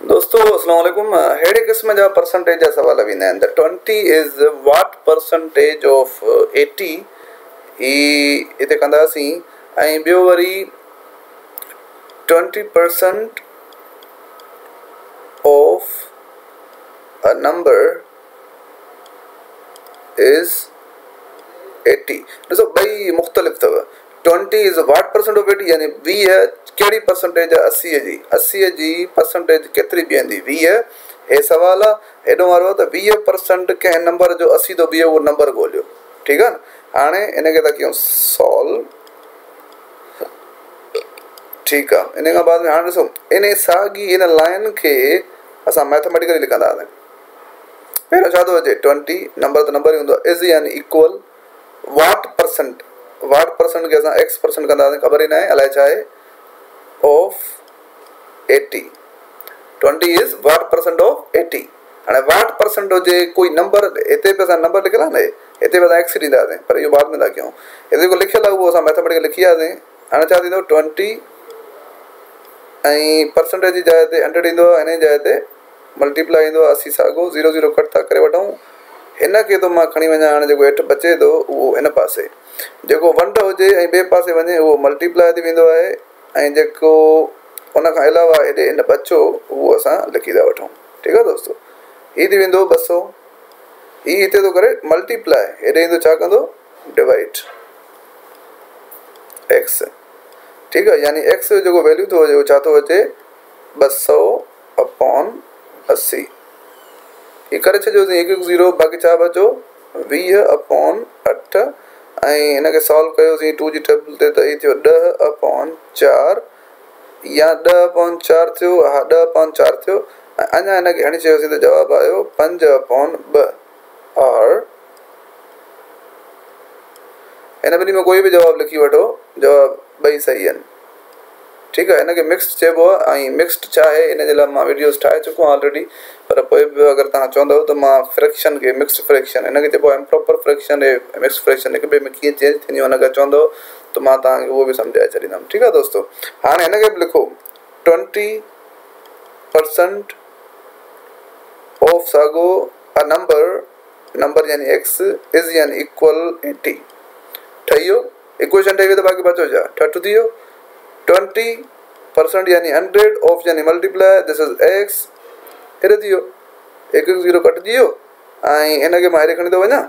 दोस्तों अस्सलाम वालेकुम। हेड़े क़िस्म जा परसेंटेज जा सवाल वेंदा आहिनि। The 20 is what percentage of 80 ही हिते कंदासीं। ऐं ॿियो वरी 20% ऑफ अ नंबर इज़ 80। ॾिसो ॿई मुख़्तलिफ़ अथव। 20 इज़ व्हाट परसेंट ऑफ 80 यानी 20 कहिड़ी परसेंटेज आहे 80 जी परसेंटेज केतिरी बीहंदी 20। हे सवाल आहे हेॾो वारो त 20% कंहिं नंबर जो 80 थो बीहे उहो नंबर ॻोल्हियो। ठीकु आहे न। हाणे इनखे था कयूं सॉल्व। ठीकु आहे। इन खां बाद में हाणे ॾिसो इन साॻी इन लाइन खे असां मैथमेटिकली लिखंदासीं। पहिरियों छा थो अचे 20 नंबर त नंबर ई हूंदो आहे इज़ यानी इक्वल वाट परसेंट खे असां एक्स परसेंट कंदासीं। ख़बर ई न आहे अलाए छा आहे of 80। 20 is what percent of 80। हाणे वाट परसेंट हुजे कोई नंबर हिते बि असां नंबर लिखियल आहे न हिते बि असां एक्स ॾींदासीं पर इहो बाद में था कयूं। हिते जेको लिखियल आहे उहो असां मैथमेटिकल लिखी वियासीं। हाणे छा थींदो 20 ऐं परसेंटेज जी जाइ ते 100 ईंदो आहे। इन जाइ ते मल्टीप्लाई ईंदो आहे 80 साॻियो 0 0 कट था करे वठूं। हिनखे तो मां खणी वञा हाणे जेको हेठि बचे थो उहो हिन पासे जेको वंड हुजे ऐं ॿिए पासे वञे उहो मल्टीप्लाई थी वेंदो आहे ऐं जेको उन खां अलावा हेॾे हिन बचो उहो असां लिखी था वठूं। ठीकु आहे दोस्तो। हीअ थी वेंदो 200। हीअ हिते थो करे मल्टीप्लाई हेॾे ईंदो छा कंदो डिवाइड एक्स। ठीकु आहे। यानी एक्स जो जेको वैल्यू थो अचे उहो छा थो अचे 200/80। ये करे छॾियोसीं 1 1 0 बाक़ी छा बचो 20/8 ऐं हिनखे सॉल्व कयोसीं 2 जी टेबल ते त हीअ थियो 10/4 या 10/4 थियो। हा 10/4 थियो ऐं अञा हिनखे हणी चयोसीं त जवाबु आयो 5/2 और हिन ॿिन्ही में कोई बि जवाबु लिखी वठो जवाबु ॿई सही आहिनि। ठीकु आहे। हिनखे मिक्स्ड चइबो आहे ऐं मिक्स्ड छा आहे इन जे लाइ मां वीडियोस ठाहे चुको आहियां ऑलरेडी। पर पोइ बि अगरि तव्हां चवंदव त मां फ्रैक्शन खे मिक्स्ड फ्रैक्शन हिनखे चइबो आहे इम्प्रॉपर फ्रैक्शन ऐं मिक्स्ड फ्रैक्शन हिक ॿिए में कीअं चेंज थींदियूं हिनखे चवंदव त मां तव्हांखे उहो बि सम्झाए छॾींदुमि। ठीकु आहे दोस्तो। हाणे हिनखे बि लिखो 20% ऑफ साॻो अ नंबर यानी एक्स इज़ यानी इक्वल 80। ठही वियो इक्वेशन ठही वियो त बाक़ी बचो छा ठठ थी वियो। 20% यानी 100 ऑफ यानी मल्टीप्लाई दिस इज एक्स। हेॾे थी वियो 1 1 0 कटिजी वियो ऐं हिनखे मां हेॾे खणी थो वञा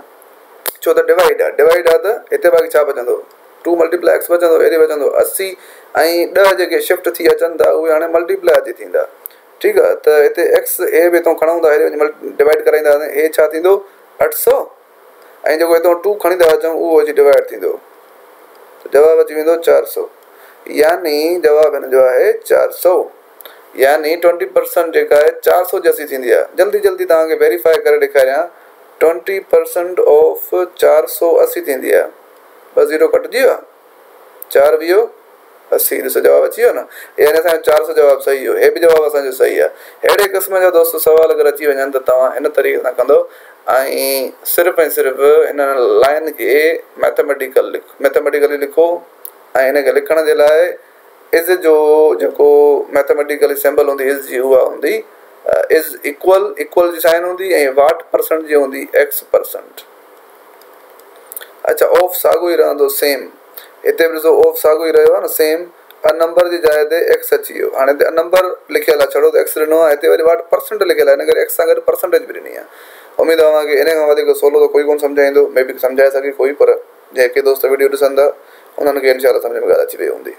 छो त डिवाइड आहे त हिते बाक़ी छा बचंदो 2 मल्टीप्लाई एक्स बचंदो। हेॾे बचंदो 80 ऐं 10 जेके शिफ्ट थी अचनि था उहे हाणे मल्टीप्लाई अची थींदा। ठीकु आहे। त हिते एक्स ए बि हितां खणूं था हेॾे वञी डिवाइड कराईंदासीं। हे छा थींदो 800 ऐं जेको हितां 2 खणी था अचूं उहो अची डिवाइड थींदो जवाबु अची वेंदो 400। यानी जवाबु हिन जो आहे 400। यानी 20% जेका आहे 400 जैसी थींदी आहे। जल्दी जल्दी तव्हांखे वेरीफाई करे ॾेखारियां 20% ऑफ 480 थींदी आहे। 2 0 कटिजी वियो 4 वियो 80। ॾिसो जवाबु अची वियो न। यानी असांजो 400 जवाबु सही हो। हे बि जवाबु असांजो सही आहे। अहिड़े क़िस्म जा दोस्त सवाल अगरि अची वञनि त तव्हां हिन तरीक़े सां कंदो ऐं सिर्फ़ु हिन लाइन खे मैथमेटिकली लिखो ऐं हिनखे लिखण जे लाइ इज़ जो जेको मैथमेटिकली सिंबल हूंदी इज़ जी उहा हूंदी इज़ इक्वल जी साइन हूंदी ऐं वाट परसेंट जी हूंदी x%। अच्छा ऑफ साॻियो ई रहंदो सेम। हिते बि ॾिसो ऑफ साॻियो ई रहियो आहे न सेम। अ नंबर जी जाइ ते एक्स अची वियो। हाणे हिते नंबर लिखियल आहे छड़ो त एक्स ॾिनो आहे। हिते वरी वाट परसेंट लिखियल आहे हिन करे एक्स सां गॾु परसेंटेज बि ॾिनी आहे। उमेदु आहे तव्हांखे इन खां वधीक सवलो त कोई कोन सम्झाईंदो। मे बि सम्झाए सघे कोई पर जेके दोस्त वीडियो ॾिसंदा उन्हनि खे इनशाला सम्झ में ॻाल्हि अची वई हूंदी।